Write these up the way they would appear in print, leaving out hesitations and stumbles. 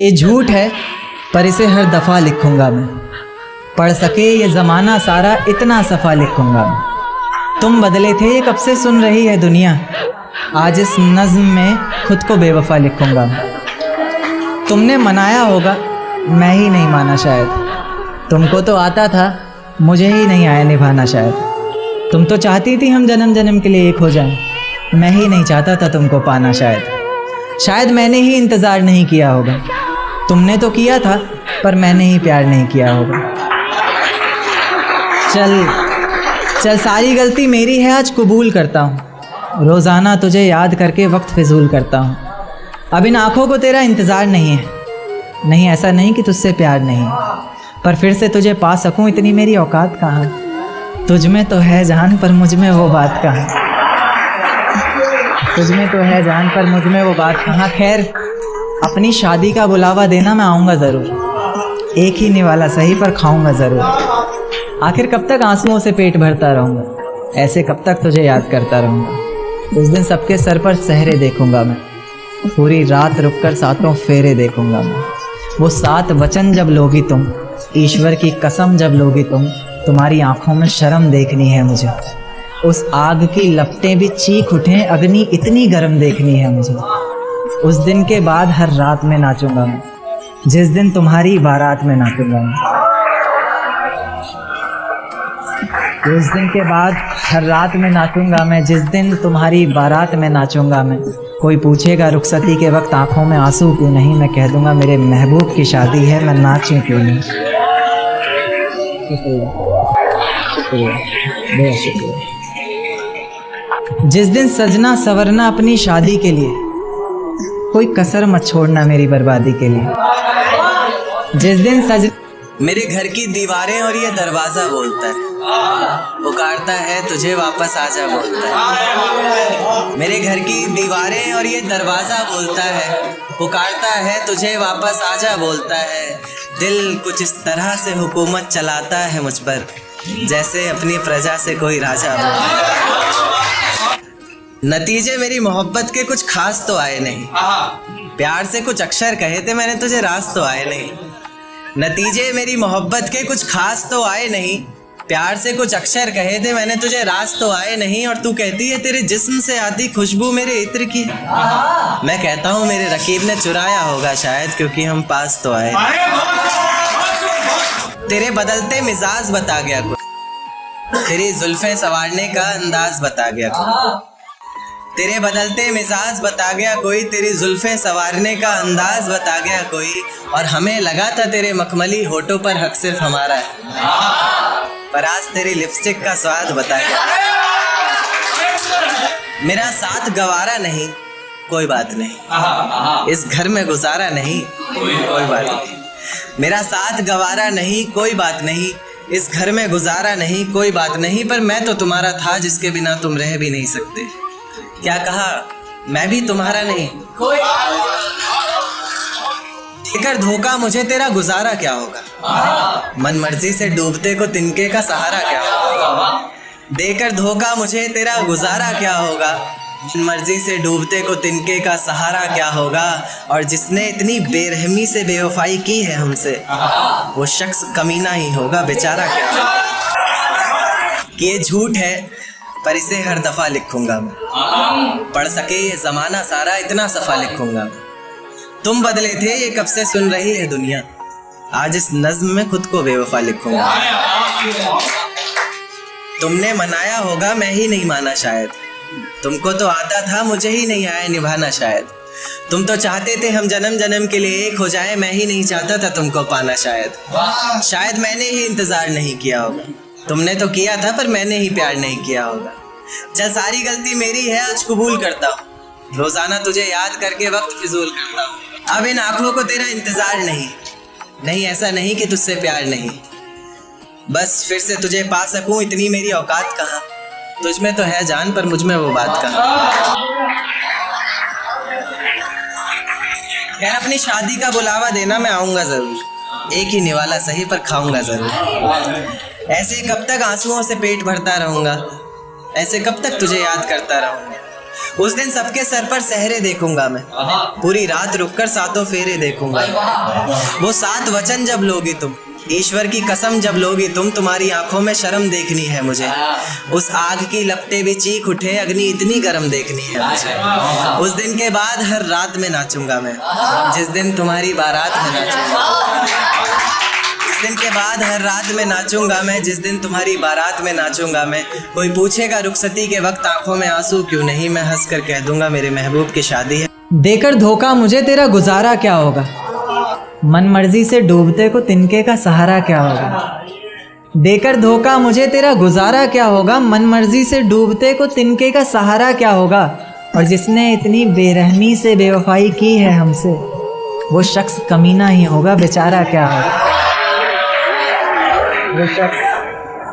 ये झूठ है पर इसे हर दफ़ा लिखूंगा मैं। पढ़ सके ये ज़माना सारा इतना सफ़ा लिखूंगा मैं। तुम बदले थे ये कब से सुन रही है दुनिया, आज इस नज़्म में खुद को बेवफा लिखूंगा मैं। तुमने मनाया होगा मैं ही नहीं माना शायद, तुमको तो आता था मुझे ही नहीं आया निभाना शायद। तुम तो चाहती थी हम जन्म जन्म के लिए एक हो जाएं, मैं ही नहीं चाहता था तुमको पाना शायद मैंने ही इंतज़ार नहीं किया होगा। तुमने तो किया था पर मैंने ही प्यार नहीं किया होगा। चल सारी गलती मेरी है, आज कबूल करता हूँ। रोज़ाना तुझे याद करके वक्त फिजूल करता हूँ। अब इन आँखों को तेरा इंतज़ार नहीं है, नहीं ऐसा नहीं कि तुझसे प्यार नहीं, पर फिर से तुझे पा सकूँ इतनी मेरी औकात कहाँ। तुझ में तो है जान पर मुझ में वो बात कहाँ, तुझ में तो है जान पर मुझ में वो बात कहाँ। खैर अपनी शादी का बुलावा देना मैं आऊँगा ज़रूर, एक ही निवाला सही पर खाऊँगा ज़रूर। आखिर कब तक आंसुओं से पेट भरता रहूँगा, ऐसे कब तक तुझे याद करता रहूँगा। उस दिन सबके सर पर सहरे देखूँगा मैं, पूरी रात रुककर सातों फेरे देखूँगा मैं। वो 7 वचन जब लोगी तुम, ईश्वर की कसम जब लोगी तुम, तुम्हारी आँखों में शर्म देखनी है मुझे। उस आग की लपटें भी चीख उठें, अग्नि इतनी गर्म देखनी है मुझे। उस दिन के बाद हर रात में नाचूंगा मैं, जिस दिन तुम्हारी बारात में नाचूंगा मैं। उस दिन के बाद हर रात में नाचूंगा मैं, जिस दिन तुम्हारी बारात में नाचूंगा मैं। कोई पूछेगा रुखसती के वक्त आंखों में आंसू क्यों नहीं, मैं कह दूंगा मेरे महबूब की शादी है, मैं नाचूं क्यों नहीं। शुक्रिया। जिस दिन सजना सवरना अपनी शादी के लिए, कोई कसर मत छोड़ना मेरी बर्बादी के लिए। जिस दिन मेरे घर की दीवारें और ये दरवाजा बोलता है, पुकारता है तुझे वापस आजा बोलता है। मेरे घर की दीवारें और ये दरवाजा बोलता है, पुकारता है तुझे वापस आजा बोलता है। दिल कुछ इस तरह से हुकूमत चलाता है मुझ पर, जैसे अपनी प्रजा से कोई राजा बोलता है। नतीजे मेरी मोहब्बत के कुछ खास तो आए नहीं, प्यार से कुछ अक्षर कहे थे मैंने तुझे, रास तो आए नहीं। नतीजे मेरी मोहब्बत के कुछ खास तो आए नहीं, प्यार से कुछ अक्षर कहे थे मैंने तुझे, रास तो आए नहीं। और तू कहती है तेरे जिस्म से आती खुशबू मेरे इत्र की, मैं कहता हूँ मेरे रकीब ने चुराया होगा शायद, क्योंकि हम पास तो आए। तेरे बदलते मिजाज बता गया कोई, तेरी जुल्फें संवारने का अंदाज बता गया कोई। तेरे बदलते मिजाज बता गया कोई, तेरी जुल्फें संवारने का अंदाज बता गया कोई। और हमें लगा था तेरे मखमली होठों पर हक सिर्फ हमारा है, पर आज तेरी लिपस्टिक का स्वाद बता गया। मेरा साथ गवारा नहीं कोई बात नहीं, इस घर में गुजारा नहीं कोई बात नहीं। मेरा साथ गवारा नहीं कोई बात नहीं, इस घर में गुजारा नहीं कोई बात नहीं। पर मैं तो तुम्हारा था जिसके बिना तुम रह भी नहीं सकते। क्या कहा मैं भी तुम्हारा नहीं, देकर धोखा मुझे तेरा गुजारा क्या होगा। मन मर्जी से डूबते को तिनके का सहारा क्या होगा। देकर धोखा मुझे तेरा गुजारा क्या होगा, मन मर्जी से डूबते को तिनके का सहारा क्या होगा। और जिसने इतनी बेरहमी से बेवफाई की है हमसे, वो शख्स कमीना ही होगा बेचारा क्या होगा। कि ये झूठ है पर इसे हर दफ़ा लिखूंगा मैं। पढ़ सके ये ज़माना सारा इतना सफ़ा लिखूंगा मैं। तुम बदले थे ये कब से सुन रही है दुनिया, आज इस नज़्म में खुद को बेवफा लिखूंगा। तुमने मनाया होगा मैं ही नहीं माना शायद, तुमको तो आता था मुझे ही नहीं आया निभाना शायद। तुम तो चाहते थे हम जन्म जन्म के लिए एक हो जाए, मैं ही नहीं चाहता था तुमको पाना शायद मैंने ही इंतज़ार नहीं किया होगा। तुमने तो किया था पर मैंने ही प्यार नहीं किया होगा। चल सारी गलती मेरी है, आज कबूल करता हूँ। रोज़ाना तुझे याद करके वक्त फिजूल करता हूँ। अब इन आँखों को तेरा इंतज़ार नहीं ऐसा नहीं कि तुझसे प्यार नहीं, बस फिर से तुझे पा सकूँ इतनी मेरी औकात कहाँ। तुझ में तो है जान पर मुझ में वो बात कहाँ। खैर अपनी शादी का बुलावा देना मैं आऊँगा ज़रूर, एक ही निवाला सही पर खाऊँगा ज़रूर। ऐसे कब तक आंसुओं से पेट भरता रहूँगा, ऐसे कब तक तुझे याद करता रहूँगा। उस दिन सबके सर पर सहरे देखूंगा मैं, पूरी रात रुककर सातों फेरे देखूंगा। वो 7 वचन जब लोगी तुम, ईश्वर की कसम जब लोगी तुम, तुम्हारी आंखों में शर्म देखनी है मुझे। उस आग की लपटें भी चीख उठे, अग्नि इतनी गर्म देखनी है मुझे। उस दिन के बाद हर रात में नाचूंगा मैं, जिस दिन तुम्हारी बारात में नाचूंगा। उस दिन के बाद हर रात में नाचूंगा मैं, जिस दिन तुम्हारी बारात में नाचूंगा मैं। कोई पूछेगा रुखसती के वक्त आंखों में आंसू क्यों नहीं, मैं हंस कर कह दूंगा मेरे महबूब की शादी है। देकर धोखा मुझे तेरा गुजारा क्या होगा, मन मर्जी से डूबते को तिनके का सहारा क्या होगा। देकर धोखा मुझे तेरा गुजारा क्या होगा, मन मर्जी से डूबते को तिनके का सहारा क्या होगा। और जिसने इतनी बेरहमी से बेवफाई की है हमसे, वो शख्स कमीना ही होगा, बेचारा क्या होगा।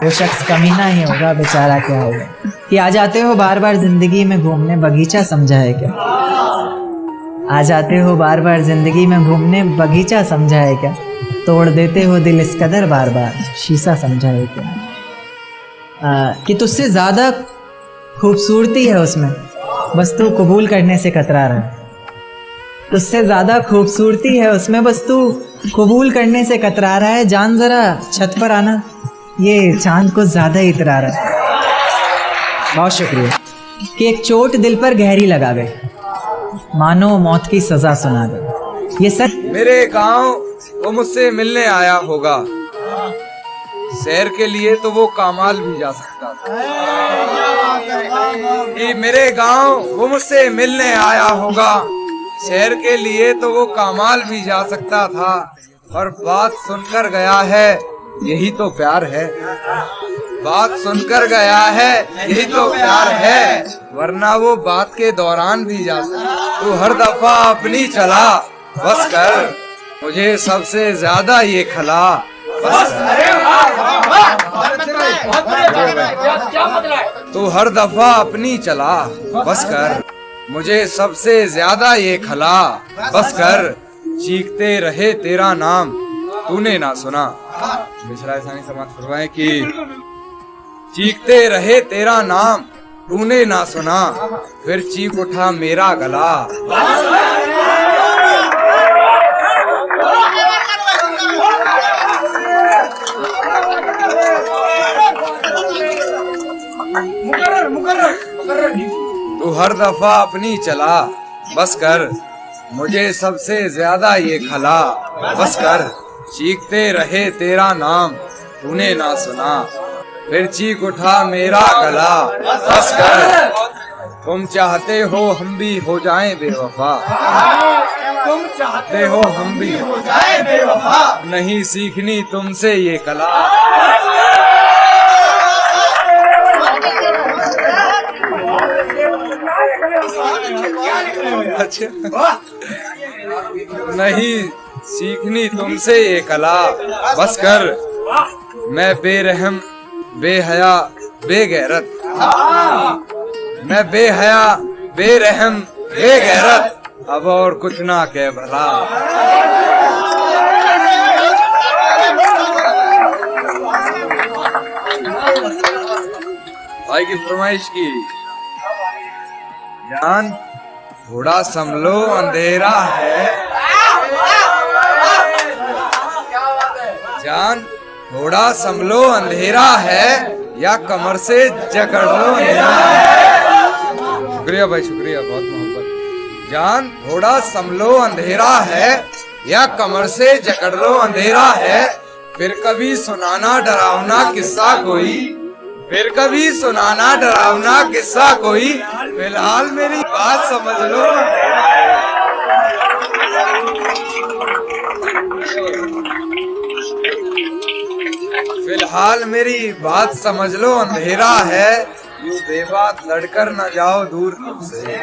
वो शख्स कमीना ही होगा, बेचारा क्या होगा। कि आ जाते हो बार बार जिंदगी में घूमने, बगीचा समझा है क्या। आ जाते हो बार बार जिंदगी में घूमने, बगीचा समझा है क्या। तोड़ देते हो दिल इस कदर बार बार, शीशा समझा है क्या। कि तुझसे ज़्यादा खूबसूरती है उसमें, बस तू कबूल करने से कतरा रहा है। तुझसे ज़्यादा खूबसूरती है उसमें, बस तू कबूल करने से कतरा रहा है। जान ज़रा छत पर आना, ये चांद को ज़्यादा ही इतरा रहा है। बहुत शुक्रिया। कि एक चोट दिल पर गहरी लगा गई, मानो मौत की सजा सुना दे। ये सच। मेरे गांव वो मुझसे मिलने आया होगा, शहर के लिए तो वो कामाल भी जा सकता था। कि मेरे गांव वो मुझसे मिलने आया होगा, शहर के लिए तो वो कामाल भी जा सकता था। और बात सुनकर गया है, यही तो प्यार है। बात सुनकर गया है, यही तो प्यार है, वरना वो बात के दौरान भी जा सकता। तू हर दफा अपनी चला, बस कर मुझे सबसे ज्यादा ये खला। बस तू हर दफा अपनी चला, बस कर मुझे सबसे ज्यादा ये खला। बस कर चीखते रहे तेरा नाम, तूने ना सुना। मिश्रा सानी समाज फरमाए कि चीखते रहे तेरा नाम, तूने ना सुना, फिर चीख उठा मेरा गला। तू हर दफा अपनी चला, बस कर मुझे सबसे ज्यादा ये खला। बस कर चीखते रहे तेरा नाम, तूने ना सुना, फिर चीख उठा मेरा गला। बस कर तुम चाहते हो हम भी हो जाएं बेवफा, तुम चाहते हो हम भी हो जाएं बेवफा, नहीं सीखनी तुमसे ये कला। अच्छा नहीं सीखनी तुमसे ये कला। बस कर मैं बेरहम बेहया बेगैरत, मैं बेहया बेरहम बेगैरत, अब और कुछ ना कह भला। भाई की फरमाइश की, जान थोड़ा संभलो अंधेरा है, जान थोड़ा संभलो अंधेरा है, या कमर से जकड़ लो अंधेरा है। शुक्रिया भाई शुक्रिया, बहुत मोहब्बत। जान थोड़ा संभलो अंधेरा है, या कमर से जकड़ लो अंधेरा है, फिर कभी सुनाना डरावना किस्सा कोई, फिर कभी सुनाना डरावना किस्सा कोई, फिलहाल मेरी बात समझ लो। फिलहाल मेरी बात समझ लो अंधेरा है, यूं बेबात लड़कर न जाओ दूर हमसे,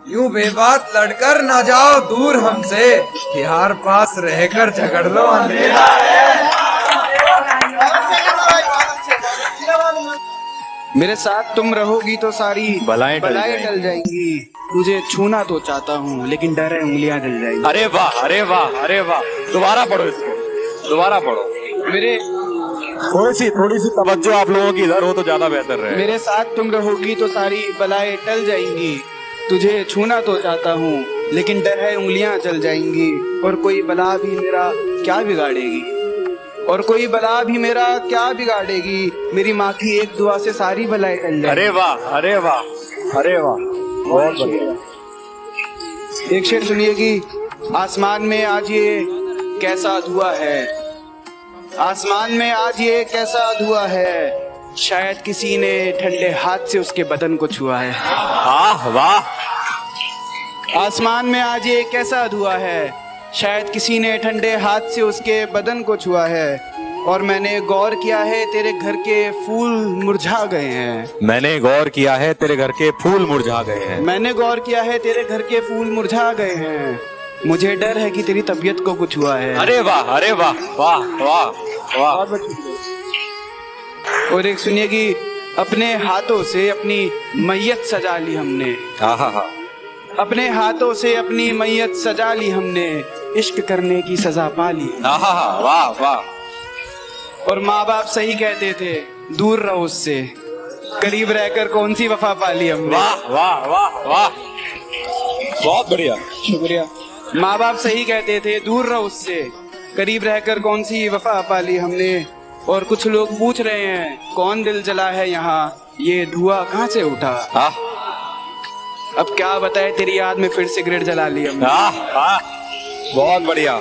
यूं बेबात लड़कर न जाओ दूर हमसे, यार पास रहकर झगड़ लो अंधेरा है। मेरे साथ तुम रहोगी तो सारी बलाएं टल जाएंगी। तुझे छूना तो चाहता हूँ, लेकिन डर है उंगलियां जल जाएंगी। अरे वाह अरे वाह अरे वाह, दोबारा पढ़ो इसको, दोबारा पढ़ो। थोड़ी सी तवज्जो आप लोगों की इधर हो तो ज्यादा बेहतर रहे। मेरे साथ तुम रहोगी तो सारी बलाएं टल जाएंगी। तुझे छूना तो चाहता हूँ लेकिन डर है उंगलियां चल जाएंगी। और कोई बला भी मेरा क्या बिगाड़ेगी, और कोई बला भी मेरा क्या बिगाड़ेगी। मेरी माँ की एक दुआ से सारी बलाएं टल जाएंगी। अरे वाह, अरे वाह, अरे वाह, बहुत बढ़िया। एक शेर सुनिए कि आसमान में आज ये कैसा धुआं है, आसमान में आज ये कैसा धुआं है। शायद किसी ने ठंडे हाथ से उसके बदन को छुआ है। वाह। आसमान में आज ये कैसा धुआं है, शायद किसी ने ठंडे हाथ से उसके बदन को छुआ है। और मैंने गौर किया है तेरे घर के फूल मुरझा गए हैं। मैंने गौर किया है तेरे घर के फूल मुरझा गए हैं। मैंने गौर किया है तेरे घर के फूल मुरझा गए हैं। मुझे डर है कि तेरी तबीयत को कुछ हुआ है। अरे वाह, अरे वाह, वाह वाह वाह। और एक सुनिए कि अपने हाथों से अपनी मैयत सजा ली हमने। अपने हाथों से अपनी मैयत सजा ली हमने। इश्क करने की सजा पा ली। वाह वाह। और माँ बाप सही कहते थे दूर रहो उससे, करीब रहकर कौन सी वफा पा ली हमने। वाह वाह वाह वाह, बहुत बढ़िया, शुक्रिया। माँ बाप सही कहते थे दूर रहो उससे, करीब रहकर कौन सी वफा पा ली हमने। और कुछ लोग पूछ रहे हैं कौन दिल जला है यहाँ, ये धुआं कहाँ से उठा। अब क्या बताए तेरी याद में फिर सिगरेट जला ली हमने। बहुत बढ़िया।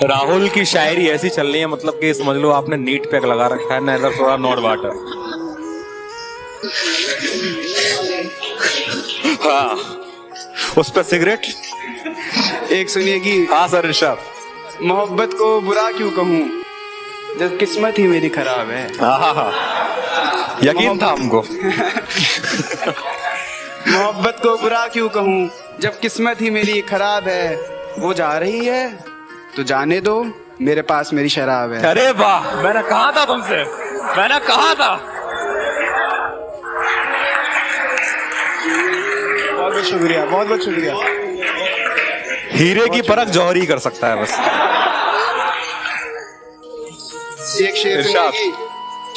राहुल की शायरी ऐसी चल रही है, मतलब कि समझ लो आपने नीट पैक लगा रखा है ना, इधर थोड़ा नॉट वाटर। हाँ, उस पर सिगरेट। एक सुनिए कि हाँ सर इरशाद। मोहब्बत को बुरा क्यों कहूँ जब किस्मत ही मेरी खराब है। यकीन था हमको। मोहब्बत को बुरा क्यों कहूँ जब किस्मत ही मेरी खराब है। वो जा रही है तो जाने दो, मेरे पास मेरी शराब है। अरे वाह, मैंने कहा था तुमसे, मैंने कहा था। बहुत बहुत शुक्रिया, बहुत बहुत शुक्रिया। हीरे की परख जौहरी कर सकता है बस। एक शेर सुनिए कि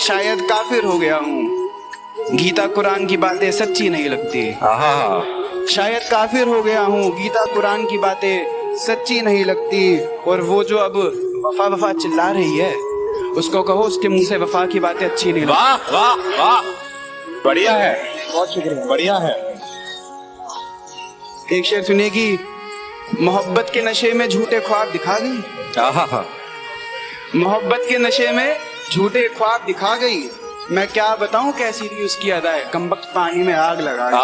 शायद काफिर हो गया हूँ, गीता कुरान की बातें सच्ची नहीं लगती। शायद काफिर हो गया हूँ, गीता कुरान की बातें सच्ची नहीं लगती। और वो जो अब वफा वफा चिल्ला रही है उसको कहो उसके मुंह से वफा की बातें अच्छी नहीं लगती। वाह वाह वाह, बढ़िया है, बहुत शुक्रिया, बढ़िया है। एक शेर सुनिए कि मोहब्बत के नशे में झूठे ख्वाब दिखा गई। मोहब्बत के नशे में झूठे ख्वाब दिखा गई। मैं क्या बताऊं कैसी थी उसकी अदाएं, कमबख्त पानी में आग लगा गई।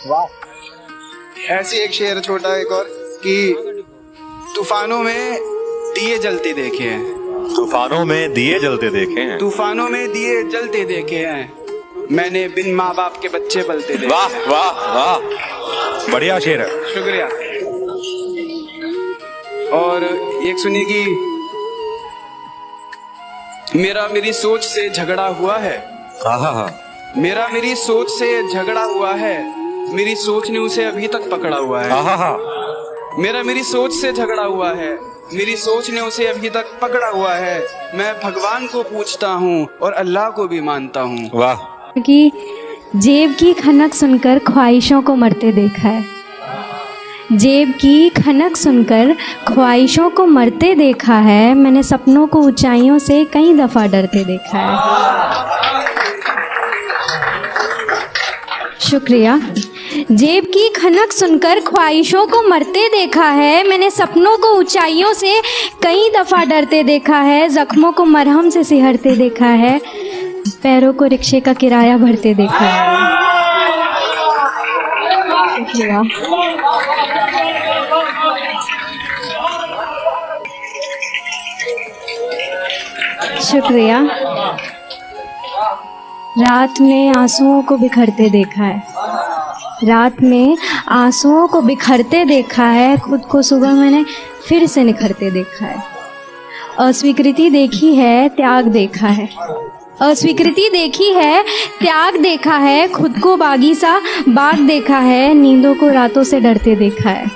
वाह। ऐसी एक शेर छोटा एक और कि तूफानों में दिए जलते देखे हैं। तूफानों में दिए जलते देखे हैं। तूफानों में दिए जलते देखे हैं। मैंने बिन माँ बाप के बच्चे पलते देखे। वाह वाह वाह, बढ़िया शेर है। शुक्रिया। और एक सुनिए कि मेरा मेरी सोच से झगड़ा हुआ है। मेरा मेरी सोच से झगड़ा हुआ है। मेरी सोच ने उसे अभी तक पकड़ा हुआ है। मेरा मेरी सोच से झगड़ा हुआ है। मेरी सोच ने उसे अभी तक पकड़ा हुआ है। मैं भगवान को पूछता हूँ और अल्लाह को भी मानता हूँ। वाह। कि जेब की खनक सुनकर ख्वाहिशों को मरते देखा है। जेब की खनक सुनकर ख्वाहिशों को मरते देखा है। मैंने सपनों को ऊंचाइयों से कई दफ़ा डरते देखा है। शुक्रिया। जेब की खनक सुनकर ख्वाहिशों को मरते देखा है। मैंने सपनों को ऊंचाइयों से कई दफ़ा डरते देखा है। जख्मों को मरहम से सिहरते देखा है। पैरों को रिक्शे का किराया भरते देखा है। शुक्रिया। शुक्रिया। रात में आंसुओं को बिखरते देखा है। रात में आंसुओं को बिखरते देखा है। खुद को सुबह मैंने फिर से निखरते देखा है। अस्वीकृति देखी है, त्याग देखा है। अस्वीकृति देखी है, त्याग देखा है। खुद को बागी सा बाग देखा है। नींदों को रातों से डरते देखा है।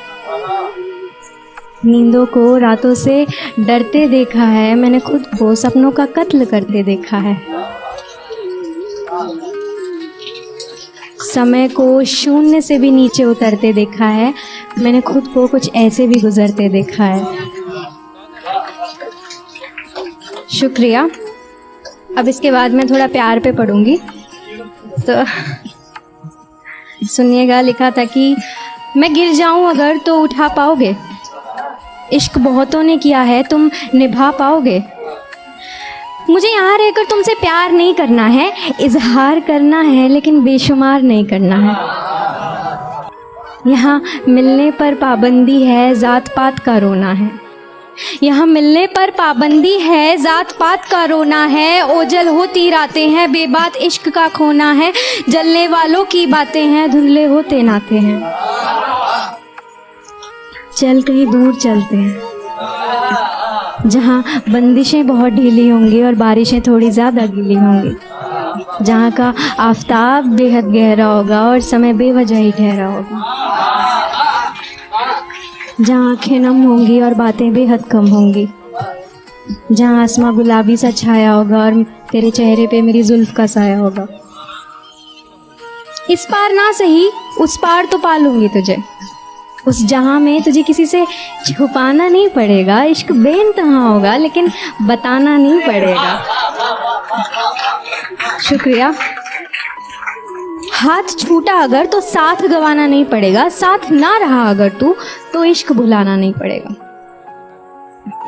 नींदों को रातों से डरते देखा है, मैंने खुद को सपनों का कत्ल करते देखा है। समय को शून्य से भी नीचे उतरते देखा है, मैंने खुद को कुछ ऐसे भी गुजरते देखा है। शुक्रिया। अब इसके बाद मैं थोड़ा प्यार पे पढ़ूंगी, तो सुनिएगा। लिखा था कि मैं गिर जाऊं अगर तो उठा पाओगे, इश्क बहुतों ने किया है तुम निभा पाओगे। मुझे यहाँ रहकर तुमसे प्यार नहीं करना है, इजहार करना है लेकिन बेशुमार नहीं करना है। यहाँ मिलने पर पाबंदी है, जात पात का रोना है। यहाँ मिलने पर पाबंदी है, जात पात का रोना है। ओझल होती रातें हैं, बेबात इश्क का खोना है। जलने वालों की बातें हैं, धुंधले होते नाते हैं। चल कहीं दूर चलते हैं, जहाँ बंदिशें बहुत ढीली होंगी और बारिशें थोड़ी ज़्यादा गीली होंगी। जहाँ का आफताब बेहद गहरा होगा और समय बेवजह ही ठहरा होगा। जहाँ आँखें नम होंगी और बातें बेहद कम होंगी। जहाँ आसमां गुलाबी सा छाया होगा और तेरे चेहरे पे मेरी जुल्फ का साया होगा। इस पार ना सही, उस पार तो पालूंगी तुझे। उस जहाँ में तुझे किसी से छुपाना नहीं पड़ेगा। इश्क बेइंतहा होगा लेकिन बताना नहीं पड़ेगा। शुक्रिया। हाथ छूटा अगर तो साथ गंवाना नहीं पड़ेगा। साथ ना रहा अगर तू तो इश्क भुलाना नहीं पड़ेगा।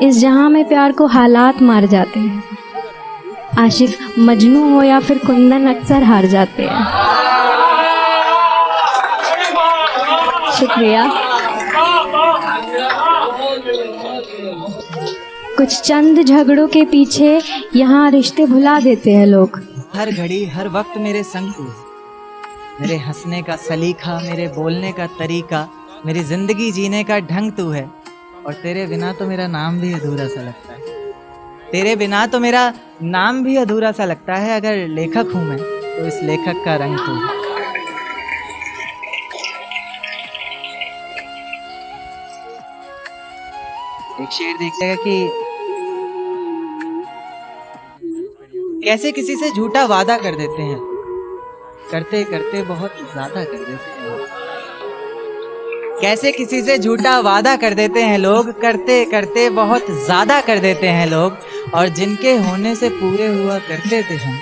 इस जहाँ में प्यार को हालात मार जाते हैं। आशिक मजनू हो या फिर कुंदन अक्सर हार जाते हैं। शुक्रिया। कुछ चंद झगड़ों के पीछे यहाँ रिश्ते भुला देते हैं लोग। हर घड़ी हर वक्त मेरे संग तू, मेरे हंसने का सलीका, मेरे बोलने का तरीका, मेरी जिंदगी जीने का ढंग तू है। और तेरे बिना तो मेरा नाम भी अधूरा सा लगता है। तेरे बिना तो मेरा नाम भी अधूरा सा लगता है। अगर लेखक हूँ मैं तो इस लेखक का रंग तू है। एक शेर देखिएगा कि कैसे किसी से झूठा वादा कर देते हैं, करते करते बहुत ज्यादा कर देते हैं। कैसे किसी से झूठा वादा कर देते हैं लोग, करते करते बहुत ज्यादा कर देते हैं लोग। और जिनके होने से पूरे हुआ करते थे हम,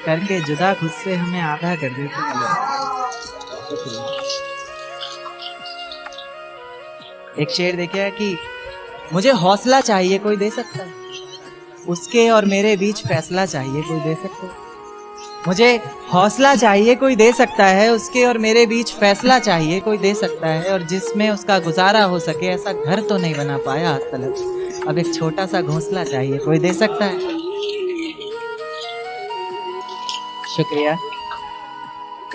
करके जुदा खुद से हमें आधा कर देते हैं लोग। एक शेर देखिएगा कि मुझे हौसला चाहिए कोई दे सकता है, उसके और मेरे बीच फैसला चाहिए कोई दे सकता है। मुझे हौसला चाहिए कोई दे सकता है, उसके और मेरे बीच फैसला चाहिए कोई दे सकता है। और जिसमें उसका गुजारा हो सके, ऐसा घर तो नहीं बना पाया आज तक। अब एक छोटा सा घोंसला चाहिए कोई दे सकता है। शुक्रिया।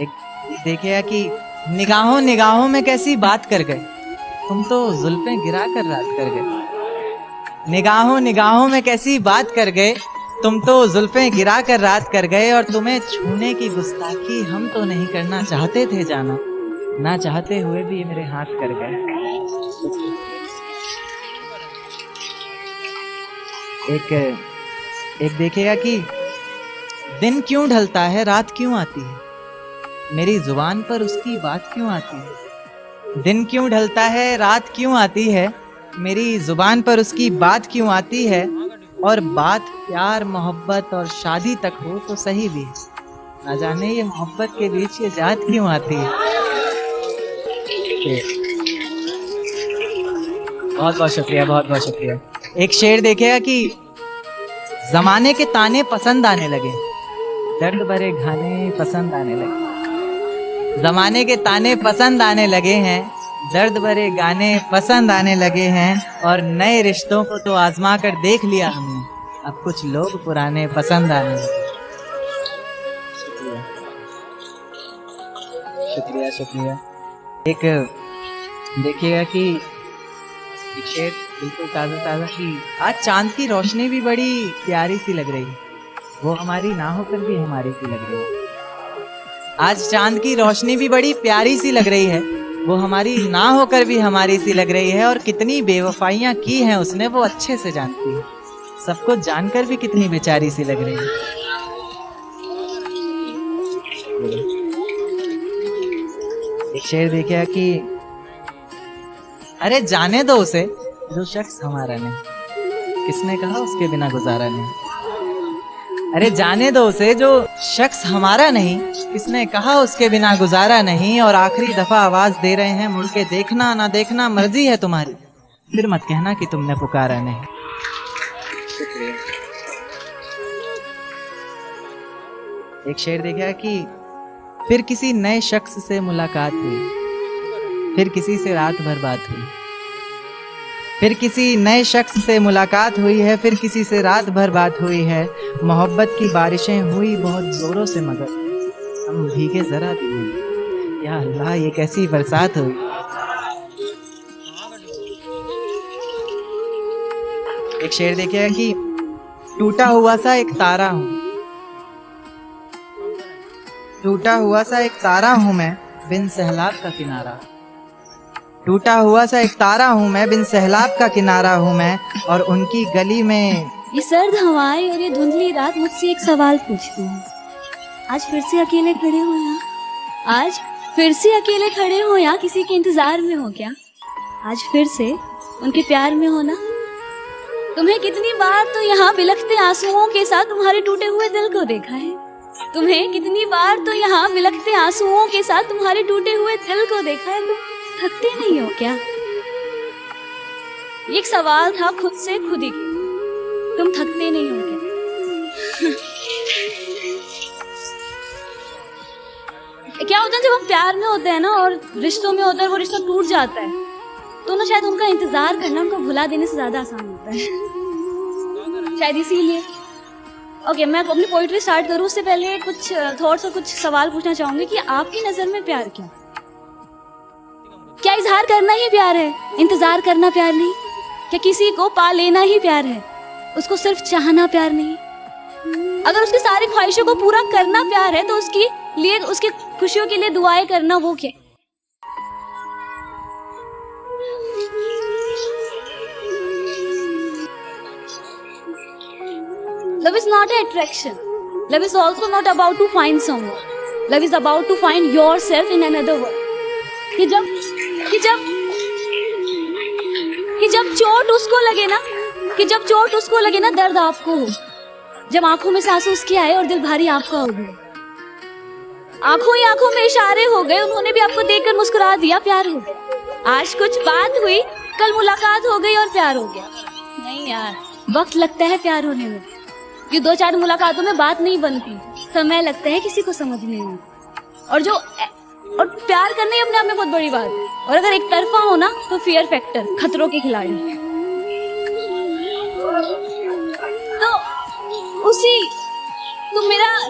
एक देखिए कि निगाहों निगाहों में कैसी बात कर गए, तुम तो जुल्फें गिरा कर रात कर गए। निगाहों निगाहों में कैसी बात कर गए, तुम तो जुल्फें गिरा कर रात कर गए। और तुम्हें छूने की गुस्ताखी हम तो नहीं करना चाहते थे जाना, ना चाहते हुए भी मेरे हाथ कर गए। एक देखिएगा कि दिन क्यों ढलता है, रात क्यों आती है, मेरी जुबान पर उसकी बात क्यों आती है। दिन क्यों ढलता है, रात क्यों आती है, मेरी जुबान पर उसकी बात क्यों आती है। और बात प्यार मोहब्बत और शादी तक हो तो सही भी, ना जाने ये मोहब्बत के बीच ये जात क्यों आती है। बहुत बहुत शुक्रिया, बहुत बहुत शुक्रिया। एक शेर देखिएगा कि जमाने के ताने पसंद आने लगे, दर्द भरे गाने पसंद आने लगे। जमाने के ताने पसंद आने लगे हैं, दर्द भरे गाने पसंद आने लगे हैं। और नए रिश्तों को तो आजमा कर देख लिया हमने, अब कुछ लोग पुराने पसंद आने लगे। शुक्रिया शुक्रिया। एक देखिएगा कि एक शेर बिल्कुल ताज़ा ताज़ा कि आज चांद की रोशनी भी बड़ी प्यारी सी लग रही है, वो हमारी ना होकर भी हमारी सी लग रही है। आज चांद की रोशनी भी बड़ी प्यारी सी लग रही है, वो हमारी ना होकर भी हमारी सी लग रही है, और कितनी बेवफाइयां की हैं उसने वो अच्छे से जानती है। सबको जानकर भी कितनी बेचारी सी लग रही है। एक शेर देखा कि अरे जाने दो उसे जो शख्स हमारा नहीं, किसने कहा उसके बिना गुजारा नहीं। अरे जाने दो उसे जो शख्स हमारा नहीं, किसने कहा उसके बिना गुजारा नहीं। और आखिरी दफा आवाज दे रहे हैं, मुड़ के देखना ना देखना मर्जी है तुम्हारी, फिर मत कहना कि तुमने पुकारा नहीं। एक शेर देखा कि फिर किसी नए शख्स से मुलाकात हुई, फिर किसी से रात भर बात हुई। फिर किसी नए शख्स से मुलाकात हुई है, फिर किसी से रात भर बात हुई है। मोहब्बत की बारिशें हुई बहुत जोरों से, मगर हम भीगे जरा भी नहीं। या अल्लाह, ये कैसी बरसात हुई। एक शेर देखिए कि टूटा हुआ सा एक तारा हूं, टूटा हुआ सा एक तारा हूं मैं, बिन सहलाब का किनारा। टूटा हुआ सा एक तारा हूं मैं, बिन सहलाब का किनारा हूं मैं। और उनकी गली में ये सर्द हवाएं और ये धुंधली रात मुझसे एक सवाल पूछती है। आज फिर से अकेले खड़े हो यहाँ, आज फिर से अकेले खड़े हो यहाँ, किसी के इंतजार में हो क्या? आज फिर से उनके प्यार में हो ना? तुम्हें कितनी बार तो यहाँ बिलखते आंसुओं के साथ तुम्हारे टूटे हुए दिल को देखा है। तुम्हें कितनी बार तो यहाँ बिलखते आंसुओं के साथ तुम्हारे टूटे हुए दिल को देखा है। तुम थकते नहीं हो क्या? ये एक सवाल था खुद से खुद ही, तुम थकते नहीं हो क्या? क्या होता है जब हम प्यार में होते हैं ना और रिश्तों में होते हैं, वो रिश्ता टूट जाता है, तो ना शायद उनका इंतजार करना उनको भुला देने से ज्यादा आसान होता है। शायद इसीलिए ओके, मैं अपनी पोइट्री स्टार्ट करूं उससे पहले कुछ थॉट्स और कुछ सवाल पूछना चाहूंगी कि आपकी नजर में प्यार क्या इजहार करना ही प्यार है? इंतजार करना प्यार नहीं? क्या किसी को पा लेना ही प्यार है? उसको सिर्फ चाहना प्यार नहीं? अगर उसकी सारी ख्वाहिशों को पूरा करना प्यार है तो उसकी लिए उसकी खुशियों के लिए दुआएं करना वो क्या? Love is not an attraction. Love is also not about to find someone. Love is about to find yourself in another world. कि जब चोट उसको लगे ना, दर्द आपको हो। जब आंखों में से आंसू उसके आए और दिल भारी आपका हो गया। आंखों ही आंखों में इशारे हो गए, उन्होंने भी आपको देखकर मुस्कुरा दिया, प्यार हो गया। आज कुछ बात हुई, कल मुलाकात हो गई और प्यार हो गया। नहीं यार, वक्त लगता है प्यार होने में। ये 2-4 मुलाकातों में बात नहीं बनती, समय लगता है किसी को समझने में। और प्यार करना ही अपने आप में बहुत बड़ी बात है। और अगर एक तरफा हो ना तो फियर फैक्टर, खतरों के खिलाड़ी। तो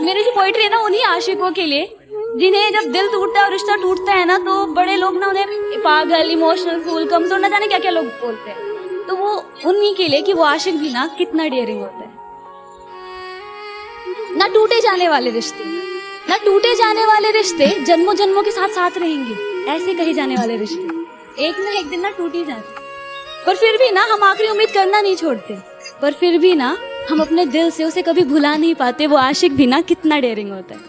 मेरी जो पोइट्री है ना, उन्हीं आशिकों के लिए जिन्हें जब दिल टूटता है और रिश्ता टूटता है ना, तो बड़े लोग ना उन्हें पागल, इमोशनल, फूल, कमजोर, ना जाने क्या क्या लोग बोलते हैं। तो वो उन्हीं के लिए कि वो आशिक भी ना कितना डेयरिंग होता है। ना टूटे जाने वाले रिश्ते जन्मों जन्मों के साथ साथ रहेंगे, ऐसे कहे जाने वाले रिश्ते एक ना एक दिन ना टूट ही जाते। पर फिर भी ना हम आखिरी उम्मीद करना नहीं छोड़ते, पर फिर भी ना हम अपने दिल से उसे कभी भुला नहीं पाते। वो आशिक भी ना कितना डेयरिंग होता है।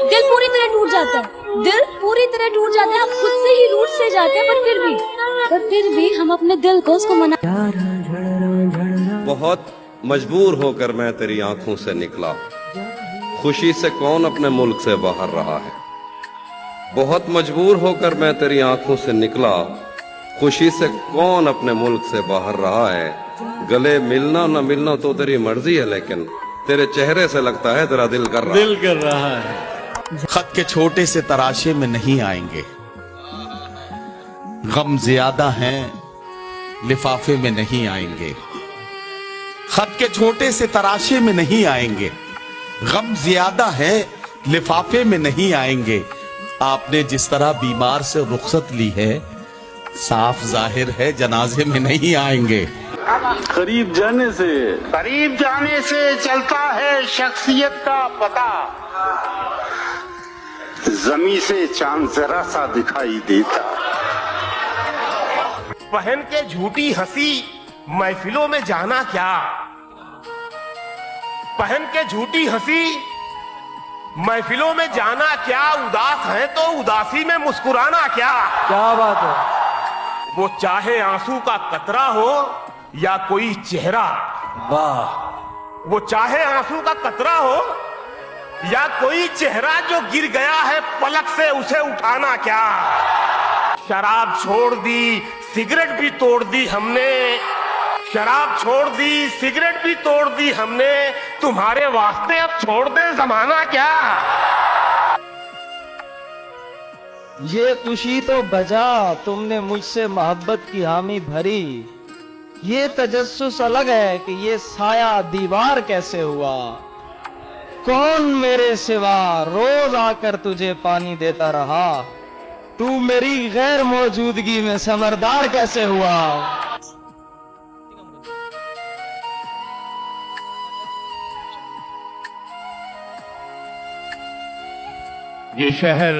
दिल पूरी तरह टूट जाता है, हम खुद से ही रूठ से जाते हैं, पर फिर भी हम अपने दिल को उसको मना। बहुत मजबूर होकर मैं तेरी आंखों से निकला, खुशी से कौन अपने मुल्क से बाहर रहा है। बहुत मजबूर होकर मैं तेरी आंखों से निकला, खुशी से कौन अपने मुल्क से बाहर रहा है। गले मिलना न मिलना तो तेरी मर्जी है, लेकिन तेरे चेहरे से लगता है तेरा दिल कर रहा है। खत के छोटे से तराशे में नहीं आएंगे, गम ज्यादा हैं लिफाफे में नहीं आएंगे। खत के छोटे से तराशे में नहीं आएंगे, गम ज्यादा है लिफाफे में नहीं आएंगे। आपने जिस तरह बीमार से रुखसत ली है, साफ जाहिर है जनाजे में नहीं आएंगे। करीब जाने से चलता है शख्सियत का पता। जमी से चांद जरा सा दिखाई देता। पहन के झूठी हंसी महफिलों में जाना क्या, पहन के झूठी हंसी महफिलों में जाना क्या, उदास है तो उदासी में मुस्कुराना क्या। क्या बात है। वो चाहे आंसू का कतरा हो या कोई चेहरा, वाह। वो चाहे आंसू का कतरा हो या कोई चेहरा जो गिर गया है पलक से, उसे उठाना क्या। शराब छोड़ दी, सिगरेट भी तोड़ दी हमने, शराब छोड़ दी, सिगरेट भी तोड़ दी हमने, तुम्हारे वास्ते अब छोड़ दे जमाना क्या। ये खुशी तो बजा तुमने मुझसे मोहब्बत की हामी भरी, ये तजस्सुस अलग है कि ये साया दीवार कैसे हुआ। कौन मेरे सिवा रोज आकर तुझे पानी देता रहा, तू मेरी गैर मौजूदगी में समरदार कैसे हुआ। ये शहर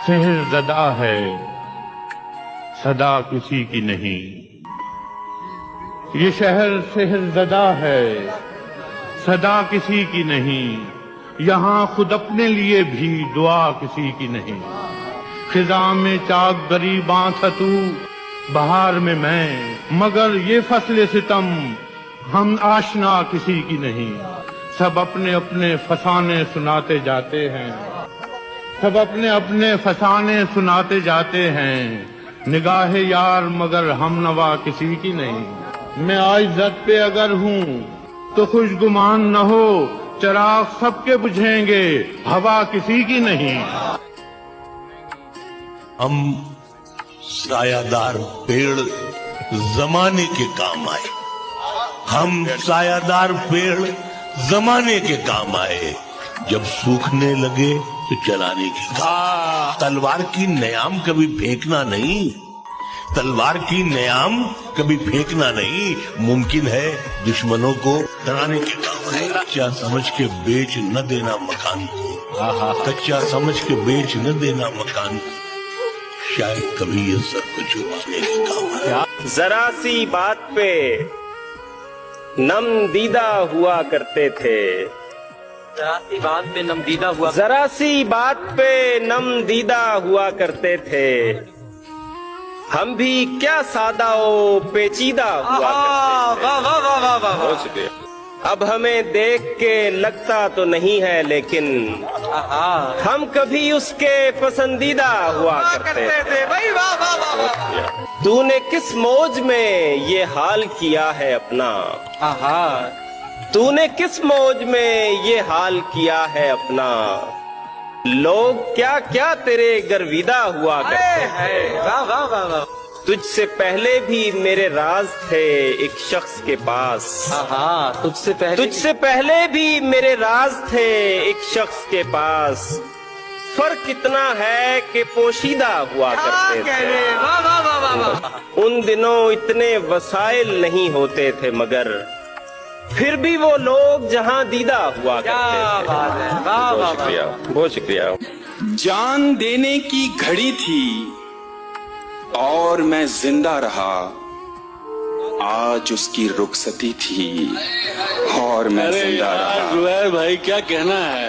सेहरज़दा है, सदा किसी की नहीं। ये शहर सेहरज़दा है, सदा किसी की नहीं। यहाँ खुद अपने लिए भी दुआ किसी की नहीं। खिज़ा में चाक गरीबां था तू, बहार में मैं, मगर ये फसले सितम हम आशना किसी की नहीं। सब अपने अपने फसाने सुनाते जाते हैं, सब अपने अपने फसाने सुनाते जाते हैं। निगाहे यार मगर हम नवा किसी की नहीं। मैं आज इज्जत पे अगर हूँ तो खुशगुमान न हो, चिराग सबके बुझेंगे हवा किसी की नहीं। हम सायादार पेड़ जमाने के काम आए, हम सायादार पेड़ जमाने के काम आए। जब सूखने लगे तो जलाने की काम। तलवार की नयाम कभी फेंकना नहीं, तलवार की नयाम कभी फेंकना नहीं। मुमकिन है दुश्मनों को डराने के काम है। कच्चा समझ के बेच न देना मकान को, कच्चा समझ के बेच न देना मकान को, शायद कभी ये सर को छुपाने के काम है। जरा सी बात पे नम दीदा हुआ करते थे, जरा सी बात पे नम दीदा हुआ, जरा सी बात पे नम दीदा हुआ करते थे। हम भी क्या सादा ओ पेचीदा हुआ करते थे। अब हमें देख के लगता तो नहीं है, लेकिन हम कभी उसके पसंदीदा हुआ करते थे। तूने किस मौज में ये हाल किया है अपना, तूने किस मौज में ये हाल किया है अपना। लोग क्या क्या तेरे गर्विदा हुआ करते हैं। तुझसे पहले भी मेरे राज थे एक शख्स के पास, तुझसे पहले भी मेरे राज थे एक शख्स के पास। फर्क कितना है कि पोशीदा हुआ करते थे। उन दिनों इतने वसाइल नहीं होते थे, मगर फिर भी वो लोग जहां दीदा हुआ करते थे। बहुत शुक्रिया, बहुत शुक्रिया। जान देने की घड़ी थी और मैं जिंदा रहा, आज उसकी रुखसती थी और मैं जिंदा रहा। जुबैर भाई क्या कहना है।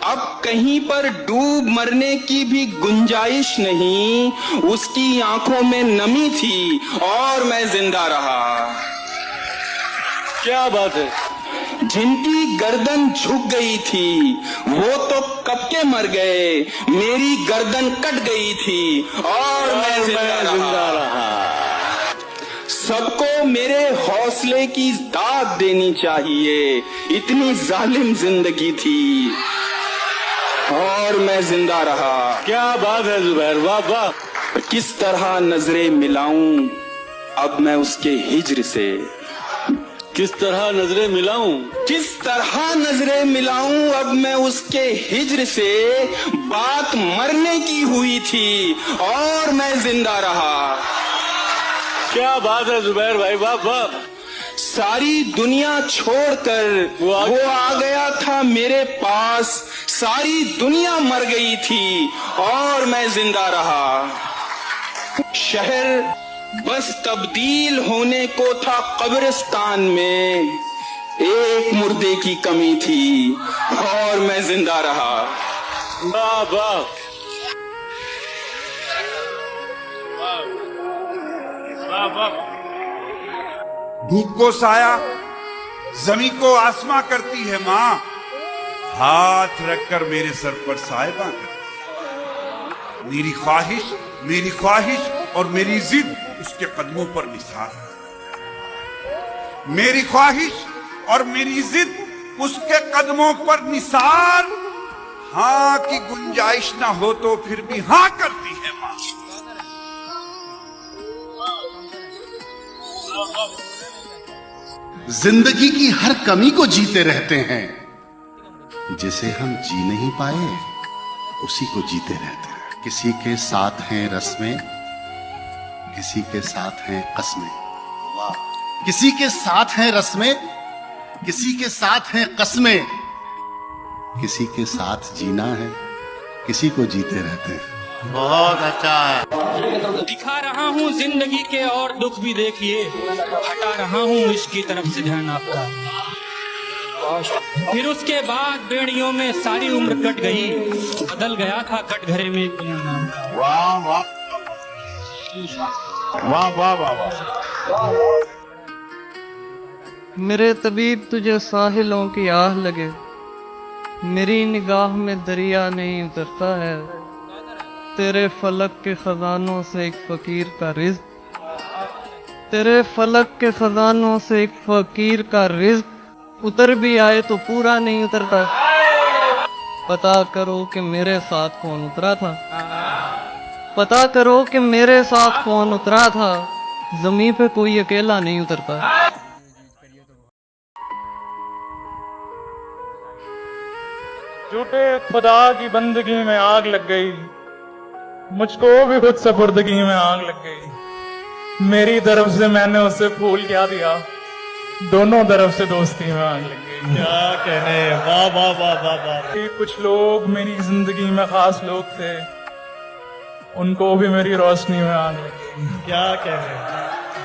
अब कहीं पर डूब मरने की भी गुंजाइश नहीं, उसकी आंखों में नमी थी और मैं जिंदा रहा। क्या बात है। जिनकी गर्दन झुक गई थी वो तो कब के मर गए, मेरी गर्दन कट गई थी और मैं जिंदा रहा। सबको मेरे हौसले की दाद देनी चाहिए, इतनी जालिम जिंदगी थी और मैं जिंदा रहा। क्या बात है जुबैर, वाह वाह। किस तरह नजरें मिलाऊं अब मैं उसके हिज्र से, किस तरह नजरें मिलाऊं, किस तरह नजरें मिलाऊं अब मैं उसके हिज्र से। बात मरने की हुई थी और मैं जिंदा रहा। क्या बात है जुबैर भाई, वाह वाह। सारी दुनिया छोड़कर वो आ गया था मेरे पास। सारी दुनिया मर गई थी और मैं जिंदा रहा। शहर बस तब्दील होने को था कब्रिस्तान में, एक मुर्दे की कमी थी और मैं जिंदा रहा। वाह वाह धूप को साया, जमीन को आसमां करती है माँ, हाथ रखकर मेरे सर पर साहिबा करती। मेरी ख्वाहिश और मेरी जिद उसके कदमों पर निसार। मेरी ख्वाहिश और मेरी जिद उसके कदमों पर निसार। हाँ की गुंजाइश ना हो तो फिर भी हाँ करती है माँ। जिंदगी की हर कमी को जीते रहते हैं, जिसे हम जी नहीं पाए उसी को जीते रहते हैं। किसी के साथ हैं रस्में, किसी के साथ हैं कस्में। वाह। किसी के साथ हैं रस्में, किसी के साथ हैं कस्में, किसी के साथ जीना है, किसी को जीते रहते हैं। बहुत अच्छा है। दिखा रहा हूँ जिंदगी के और दुख भी देखिए, हटा रहा हूँ इसकी तरफ से ध्यान आपका। फिर उसके बाद बेड़ियों में सारी उम्र कट गई, बदल गया था कटघरे में। वाह वाह वाह वाह वाह। मेरे तबीब तुझे साहिलों की आह लगे, मेरी निगाह में दरिया नहीं उतरता है। तेरे फलक के खजानों से एक फकीर का रिज़्क़, तेरे फलक के खजानों से एक फकीर का रिज़्क़ उतर भी आए तो पूरा नहीं उतरता। पता करो कि मेरे साथ कौन उतरा था, पता करो कि मेरे साथ कौन उतरा था। ज़मीन पे कोई अकेला नहीं उतरता। झूठे खुदा की बंदगी में आग लग गई, मुझको भी खुद सपुर्दगी में आग लग गई। मेरी तरफ से मैंने उसे फूल क्या दिया, दोनों तरफ से दोस्ती में आग लग गई। क्या कहने, वाह वाह वाह वाह वाह। कुछ लोग मेरी जिंदगी में खास लोग थे, उनको भी मेरी रोशनी में आग लग गई। क्या कहने,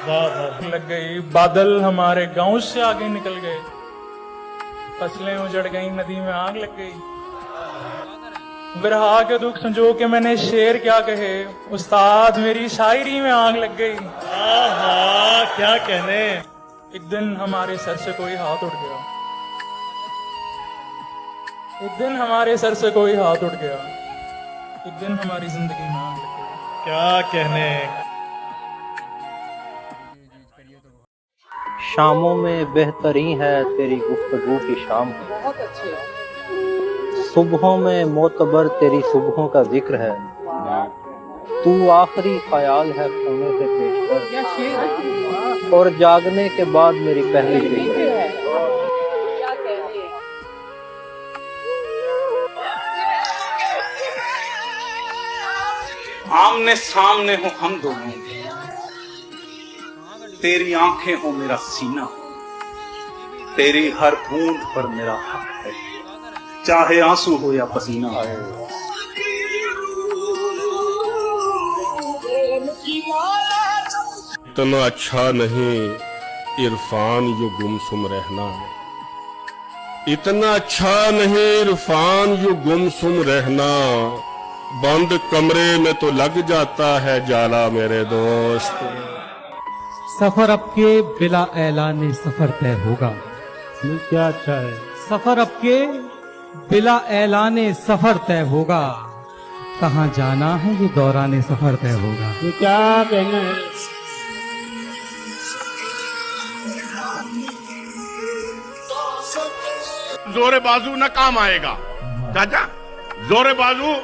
वाह वाह लग गई। बादल हमारे गांव से आगे निकल गए, फसलें उजड़ गई, नदी में आग लग गई। बिरहा के दुख संजो के मैंने शेर क्या कहे, उस्ताद मेरी शायरी में आग लग गई। क्या कहने। एक दिन हमारे सर से कोई हाथ उठ गया, एक दिन हमारे सर से कोई हाथ उठ गया, एक दिन हमारी जिंदगी में आग लग गई। क्या कहने। शामों में बेहतरीन है तेरी गुफ्तगू की शाम, सुबहों में मोतबर तेरी सुबहों का जिक्र है। तू आखिरी ख्याल है सोने से पेशतर, और जागने के बाद मेरी पहली फिक्र है। आमने सामने हो हम दोनों, तेरी आंखें हो मेरा सीना, तेरी हर बूंद पर मेरा हक है, चाहे आंसू हो या पसीना। इतना अच्छा नहीं इरफान यू गुमसुम रहना, इतना अच्छा नहीं इरफान यू गुमसुम रहना। बंद कमरे में तो लग जाता है जाला मेरे दोस्त। सफर अब के बिला ऐलान सफर तय होगा। क्या अच्छा है। सफर अब के बिला ऐलान सफर तय होगा, कहाँ जाना है ये दौरान सफर तय होगा। ये क्या कहना है। जोरे बाजू न काम आएगा चाचा, जोरे बाजू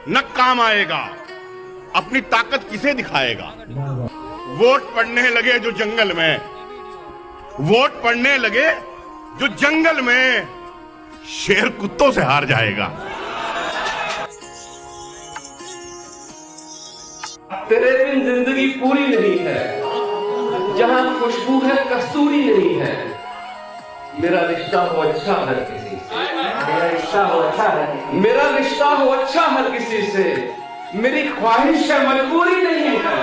न काम आएगा। अपनी ताकत किसे दिखाएगा। वोट पड़ने लगे जो जंगल में, वोट पड़ने लगे जो जंगल में, शेर कुत्तों से हार जाएगा। तेरे बिन जिंदगी पूरी नहीं है, जहां खुशबू है कस्तूरी नहीं है। मेरा रिश्ता हो अच्छा हर किसी से, मेरा रिश्ता हो अच्छा हर किसी, मेरा रिश्ता हो अच्छा हर किसी से, मेरी ख्वाहिश है मजबूरी नहीं है।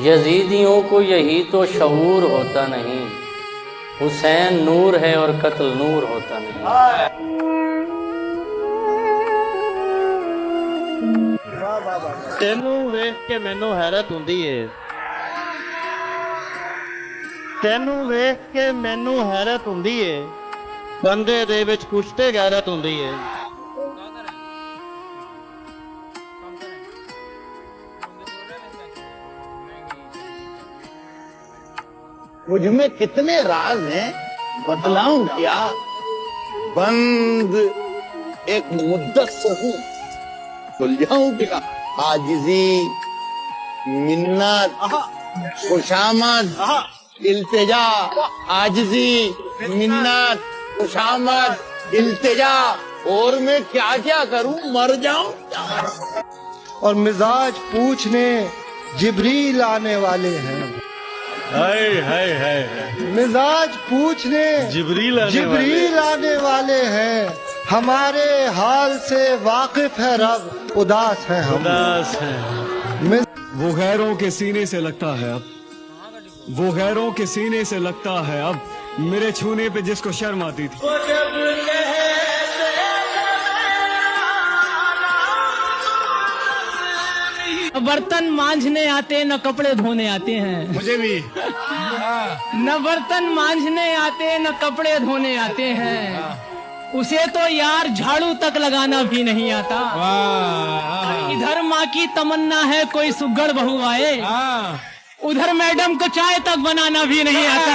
यजीदियों को यही तो शऊर होता नहीं, हुसैन नूर है और कत्ल नूर होता नहीं। तेनू वेख के मैनू हैरत हुंदी है, तेनू वेख के मैनू हैरत हुंदी है, बंदे दे विच कुछ ते गैरत हुंदी है। मुझ में कितने राज हैं, बतलाऊं क्या? बंद एक मुद्दत से हूँ, सुलझाऊं क्या? आजिजी, मिन्नत, खुशामद, इल्तिजा, आजिजी, मिन्नत, खुशामद, इल्तिजा, और मैं क्या क्या करूं, मर जाऊं? और मिजाज पूछने जिब्रील आने वाले हैं। मिजाज पूछने जिब्रील आने वाले हैं। हमारे हाल से वाकिफ है रब, उदास है हम, उदास है। वो गैरों के सीने से लगता है अब, वो गैरों के सीने से लगता है अब, मेरे छूने पे जिसको शर्म आती थी। बर्तन मांझने आते न कपड़े धोने आते हैं। मुझे भी। न बर्तन मांझने आते न कपड़े धोने आते हैं, उसे तो यार झाड़ू तक लगाना भी नहीं आता। इधर माँ की तमन्ना है कोई सुगड़ बहू आए, उधर मैडम को चाय तक बनाना भी नहीं आता।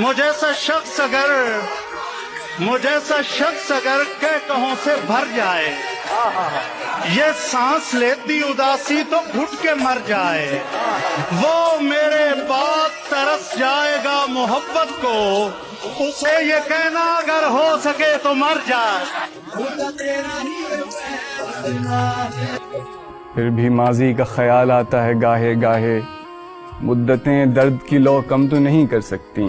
मुझे सा शख्स अगर के कहों से भर जाए, ये सांस लेती उदासी तो घुट के मर जाए। वो मेरे बाद तरस जाएगा मोहब्बत को, उसे ये कहना अगर हो सके तो मर जाए। फिर भी माजी का ख्याल आता है गाहे गाहे, मुद्दतें दर्द की लौ कम तो नहीं कर सकती।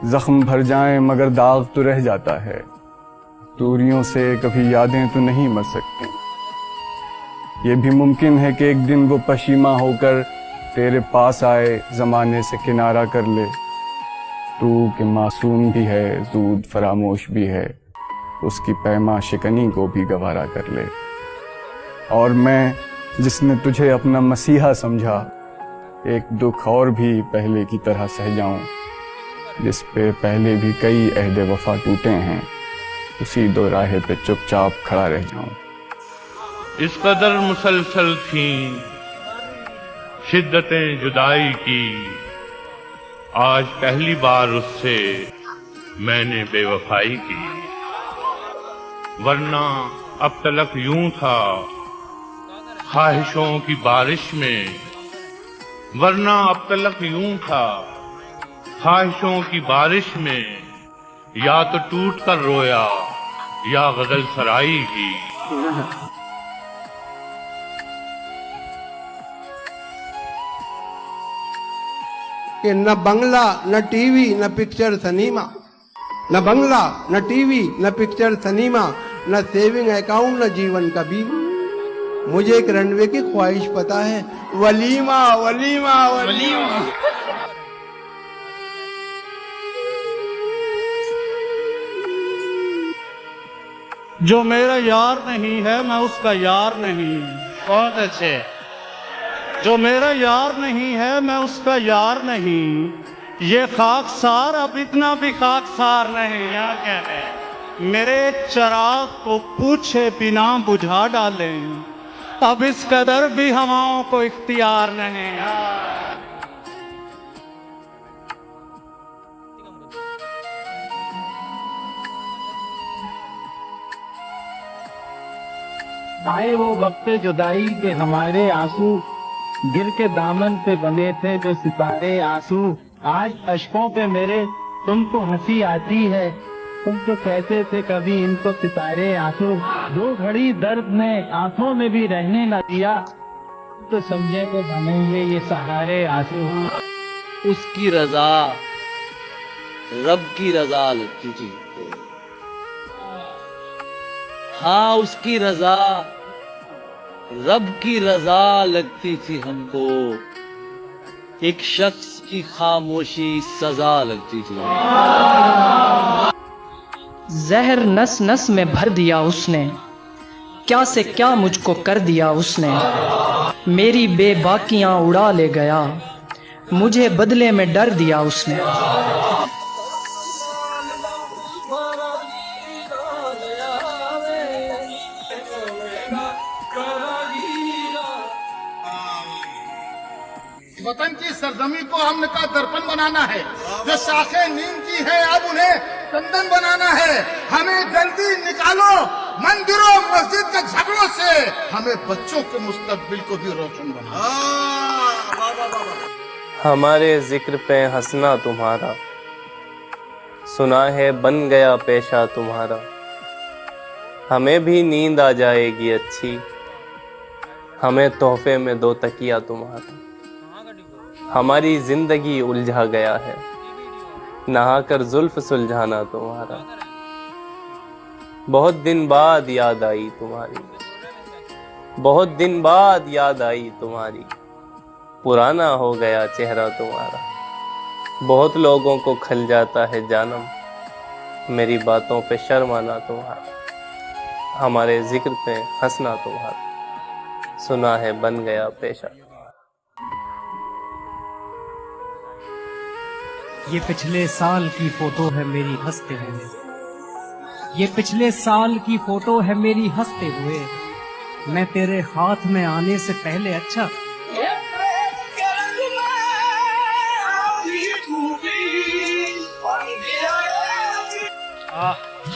जख्म भर जाएं मगर दाग तो रह जाता है, दूरियों से कभी यादें तो नहीं मर सकती। ये भी मुमकिन है कि एक दिन वो पशीमा होकर तेरे पास आए, जमाने से किनारा कर ले। तू कि मासूम भी है, ज़ूद फरामोश भी है, उसकी पैमा शिकनी को भी गवारा कर ले। और मैं जिसने तुझे अपना मसीहा समझा, एक दुख और भी पहले की तरह सह जाऊं, जिस पे पहले भी कई अहद वफा टूटे हैं, उसी दो राहे पे चुपचाप खड़ा रह जाऊं। इस कदर मुसलसल थी शिद्दतें जुदाई की, आज पहली बार उससे मैंने बेवफाई की। वरना अब तलक यूं था ख्वाहिशों की बारिश में, वरना अब तलक यूं था ख्वाहिशों की बारिश में, या तो टूट कर रोया या गजल सराई की। कि न बंगला न टीवी न पिक्चर सिनेमा, न बंगला न टीवी न पिक्चर सिनेमा, न सेविंग अकाउंट न जीवन का बीमा। मुझे एक रनवे की ख्वाहिश पता है, वलीमा वलीमा वलीमा। जो मेरा यार नहीं है मैं उसका यार नहीं। बहुत अच्छे। जो मेरा यार नहीं है मैं उसका यार नहीं, ये खाकसार अब इतना भी खाकसार नहीं। क्या कहते हैं, मेरे चराग को पूछे बिना बुझा डाले, अब इस कदर भी हवाओं को इख्तियार नहीं। आए वो वक्त जुदाई के हमारे आंसू गिर के दामन पे बने थे जो सितारे आंसू, आज अशकों पे मेरे तुमको हंसी आती है। तुम तो कहते थे कभी इनको सितारे आंसू, दो घड़ी दर्द ने आंखों में भी रहने न दिया, तो समझे को बनेंगे ये सहारे आंसू। उसकी रजा रब की रजा लगती थी, हाँ उसकी रजा रब की रजा लगती थी हमको, एक शख्स की खामोशी सजा लगती थी। जहर नस नस में भर दिया उसने, क्या से क्या मुझको कर दिया उसने, मेरी बेबाकियां उड़ा ले गया, मुझे बदले में डर दिया उसने। वतन की सरजमी को हमने का दर्पण बनाना है, जो शाखें नीम की है अब उन्हें चंदन बनाना है। हमें जल्दी निकालो मंदिरों मस्जिद के झगड़ों से, हमें बच्चों के मुस्तकबिल को भी रोशन बनाना। हमारे जिक्र पे हंसना तुम्हारा, सुना है बन गया पेशा तुम्हारा, हमें भी नींद आ जाएगी अच्छी, हमें तोहफे में दो तकिया तुम्हारा। हमारी जिंदगी उलझा गया है, नहाकर जुल्फ सुलझाना तुम्हारा, बहुत दिन बाद याद आई तुम्हारी, बहुत दिन बाद याद आई तुम्हारी, पुराना हो गया चेहरा तुम्हारा, बहुत लोगों को खल जाता है जानम, मेरी बातों पे शर्माना तुम्हारा, हमारे जिक्र पे हंसना तुम्हारा, सुना है बन गया पेशा। ये पिछले साल की फोटो है मेरी हंसते हुए, ये पिछले साल की फोटो है मेरी हंसते हुए, मैं तेरे हाथ में आने से पहले अच्छा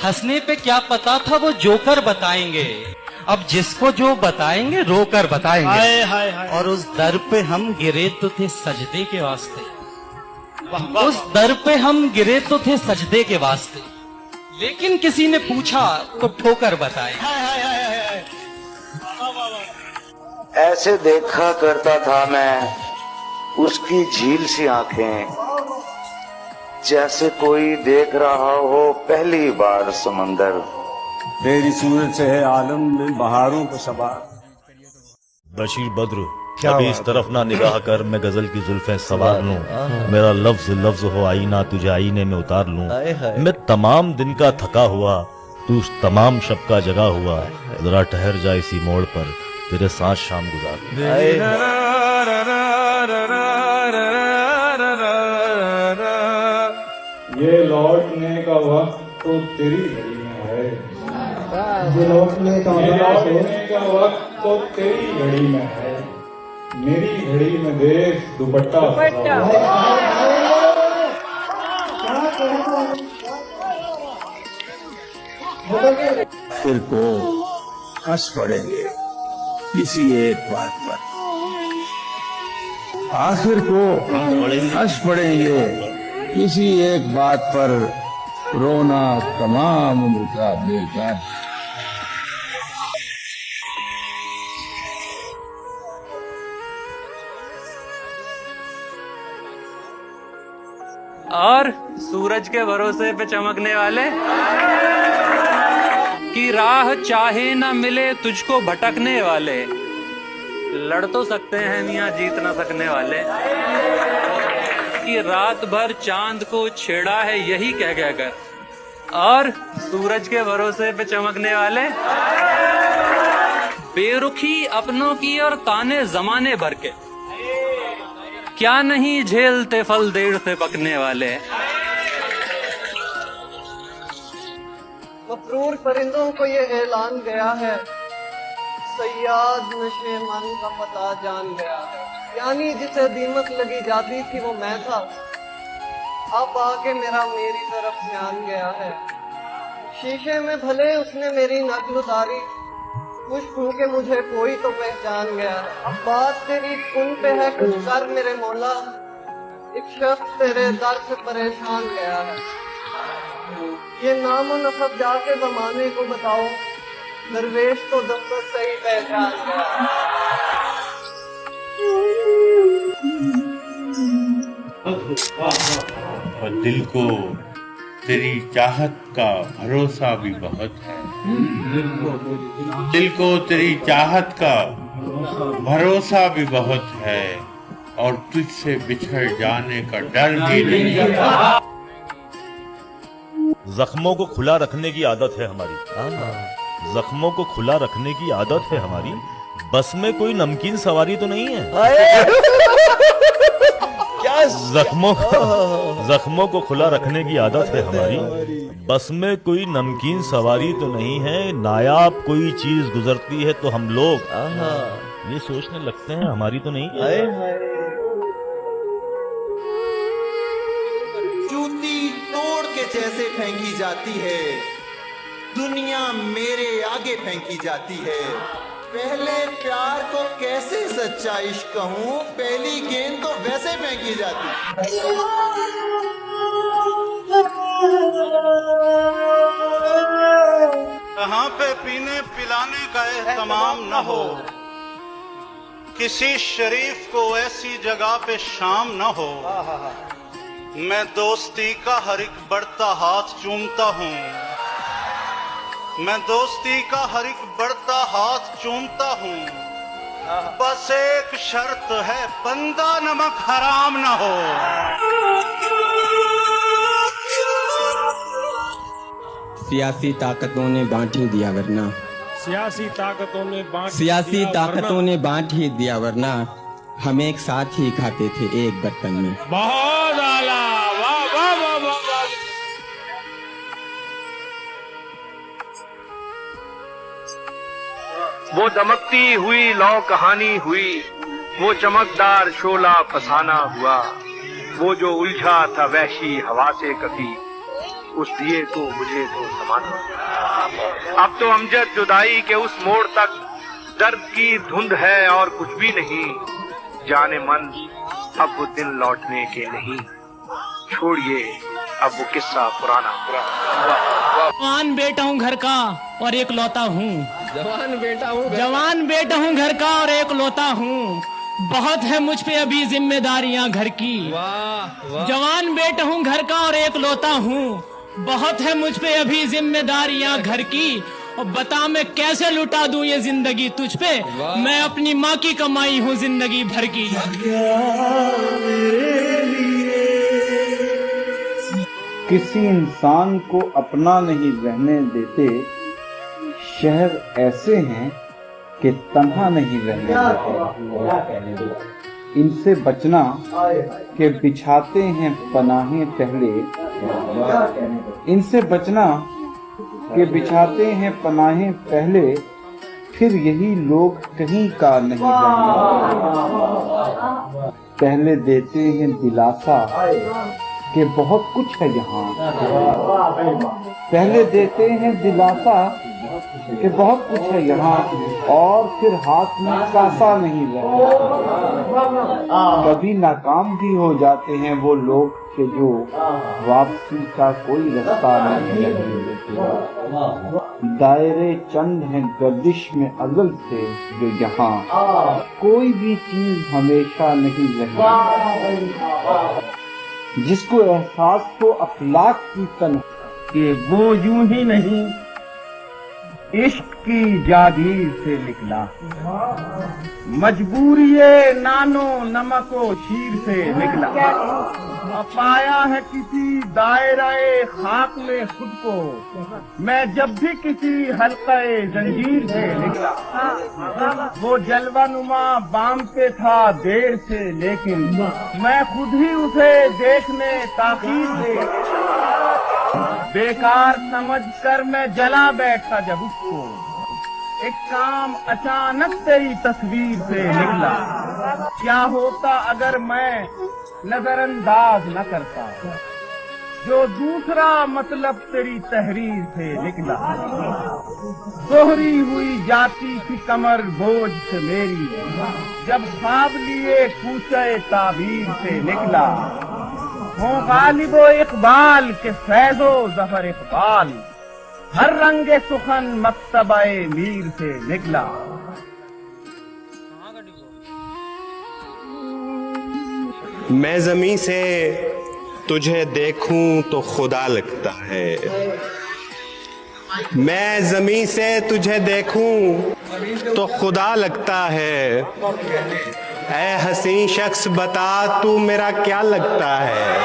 हंसने पे क्या पता था वो जोकर बताएंगे, अब जिसको जो बताएंगे रोकर बताएंगे। हाय हाय हाय। और उस दर पे हम गिरे तो थे सजदे के वास्ते, उस दर पे हम गिरे तो थे सजदे के वास्ते, लेकिन किसी ने पूछा तो ठोकर बताए। ऐसे देखा करता था मैं उसकी झील सी आंखें, जैसे कोई देख रहा हो पहली बार समंदर। तेरी सूरत से है आलम में बहारों को सवार। बशीर बद्र अभी इस तरफ ना निगाह कर, मैं गजल की जुल्फें सवार लूं, मेरा लफ्ज लफ्ज हो आईना तुझे आईने में उतार लूं, मैं तमाम दिन का थका हुआ तू उस तमाम शब का जगा हुआ, जरा ठहर जा इसी मोड़ पर तेरे साथ शाम गुजार लूं। ये लौटने का वक्त तो तेरी घड़ी में है, ये लौटने का वक्त तो तेरी घड़ी में है, मेरी घड़ी में देख दुपट्टा। फिर को हंस पड़ेंगे किसी एक बात पर, आखिर को हंस पड़ेंगे किसी एक बात पर, रोना तमाम उम्र का बेकार। और सूरज के भरोसे पे चमकने वाले की राह चाहे ना मिले तुझको भटकने वाले, लड़ तो सकते हैं मियां जीत ना सकने वाले, कि रात भर चांद को छेड़ा है यही कह कर, और सूरज के भरोसे पे चमकने वाले बेरुखी अपनों की और ताने जमाने भर के, क्या नहीं झेलते फल देर से पकने वाले। मफरूर परिंदों को ये ऐलान गया है, सयाद नशे मन का पता जान गया है, यानी जिसे दीमक लगी जाती थी वो मैं था, अब आके मेरी तरफ ध्यान गया है। शीशे में भले उसने मेरी नकल उतारी, खुश हूँ कि मुझे कोई तो पहचान गया है। अब बात तेरी उन पे है, कुछ कर मेरे मौला। एक शख्स तेरे दर से परेशान गया है। ये नामो नसब जाके जमाने को बताओ, दरवेश तो दफ्तर से ही पहचान गया। और दिल को तेरी चाहत का भरोसा भी बहुत है। दिल को तेरी चाहत का भरोसा भी बहुत है, और तुझसे बिछड़ जाने का डर भी नहीं। जख्मों को खुला रखने की आदत है हमारी। जख्मों को खुला रखने की आदत है हमारी। बस में कोई नमकीन सवारी तो नहीं है। जख्मों को खुला रखने की आदत है हमारी। बस में कोई नमकीन सवारी तो नहीं है। नायाब कोई चीज गुजरती है तो हम लोग ये सोचने लगते हैं हमारी तो नहीं है। जूती तोड़ के जैसे फेंकी जाती है, दुनिया मेरे आगे फेंकी जाती है। पहले प्यार को कैसे सच्चा इश्क कहूँ, पहली गेंद तो वैसे फेंकी जाती है। यहाँ पे पीने पिलाने का एहतमाम न हो, किसी शरीफ को ऐसी जगह पे शाम न हो। मैं दोस्ती का हर एक बढ़ता हाथ चूमता हूँ। मैं दोस्ती का हर एक बढ़ता हाथ चूमता हूँ। बस एक शर्त है, बंदा नमक हराम न हो। सियासी ताकतों ने बांट ही दिया वरना, सियासी ताकतों ने बांट ही दिया वरना हम एक साथ ही खाते थे एक बर्तन में। बहुत आला, वाह वाह वाह वाह वाह। वो दमकती हुई लौ कहानी हुई, वो चमकदार शोला फसाना हुआ। वो जो उलझा था वहशी हवा से कभी, उस दिए को मुझे तो समाना। अब तो अमजद जुदाई के उस मोड़ तक दर्द की धुंध है और कुछ भी नहीं। जाने मन अब वो दिन लौटने के नहीं, छोड़िए अब वो किस्सा पुराना। जवान बेटा हूँ घर का और एक लौता हूँ। जवान बेटा हूँ घर का और एक लौता हूँ। बहुत है मुझ पे अभी जिम्मेदारियाँ घर की। जवान बेटा हूँ घर का और एक लौता हूँ। बहुत है मुझ पे अभी जिम्मेदारियाँ घर की। और बता मैं कैसे लुटा दूं ये जिंदगी तुझ पे। मैं अपनी माँ की कमाई हूँ जिंदगी भर की। किसी इंसान को अपना नहीं रहने देते, शहर ऐसे हैं कि तन्हा नहीं रहने देते। इनसे बचना के बिछाते हैं पनाहें पहले, इनसे बचना के बिछाते हैं पनाहें पहले, फिर यही लोग कहीं का नहीं रहने। पहले देते हैं दिलासा कि बहुत कुछ है यहाँ, पहले देते हैं दिलासा कि बहुत कुछ है यहाँ, और फिर हाथ में कासा नहीं रहता। कभी नाकाम भी हो जाते हैं वो लोग कि जो वापसी का कोई रास्ता नहीं है। दायरे चंद हैं गर्दिश में अज़ल से जो यहाँ, कोई भी चीज हमेशा नहीं रही। जिसको एहसास हो अखलाक की तन कि वो यूं ही नहीं इश्क की जागीर से निकला। मजबूरी नानो नमको शीर से निकला। पाया है किसी दायरे खाक में खुद को, मैं जब भी किसी हल्के जंजीर से निकला। वो जलवा नुमा बाम पे था देर से, लेकिन मैं खुद ही उसे देखने ताकीर से बेकार समझकर मैं जला बैठा जब उसको। एक काम अचानक तेरी तस्वीर से निकला। क्या होता अगर मैं नजरअंदाज न करता, जो दूसरा मतलब तेरी तहरीर से निकला। दोहरी हुई जाती थी कमर बोझ से मेरी, जब ख्वाब लिए कूचे ताबीर से निकला। हो गालिबो इकबाल के फैजो जफर इकबाल, हर रंगे सुखन मक्तबाए मीर से निकला। मैं जमीन से तुझे देखूं तो खुदा लगता है, मैं जमीन से तुझे देखूं तो खुदा लगता है। ऐ हसीन शख्स बता तू मेरा क्या लगता है,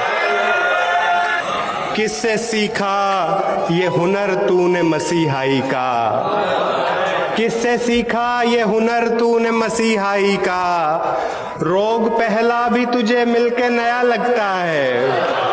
किससे सीखा ये हुनर तूने मसीहाई का, किससे सीखा ये हुनर तूने मसीहाई का। रोग पहला भी तुझे मिलके नया लगता है,